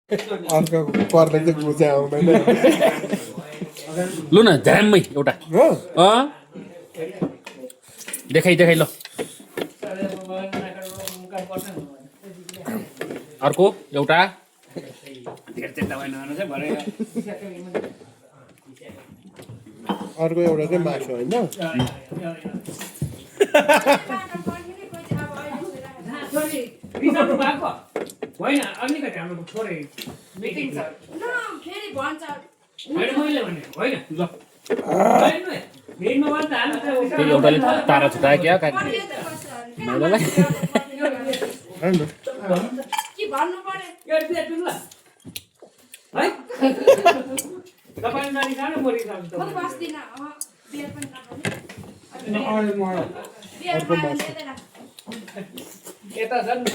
अर्को पर्दा चाहिँ घुचा आउँदैन लु न झ्याम्मै एउटा देखाइ ल अर्को एउटा अर्को एउटा चाहिँ मासु होइन होइन अलिकति हाम्रो थोरै मिटिङ छ फेरि भन्छ मैले भने होइन ल एउटाले तारा छुटायो क्या के भन्नु पर्यो है तपाईँ नानी सानो मोरी जान्छ म बस्दिन बियर पनि नखाने यता झन्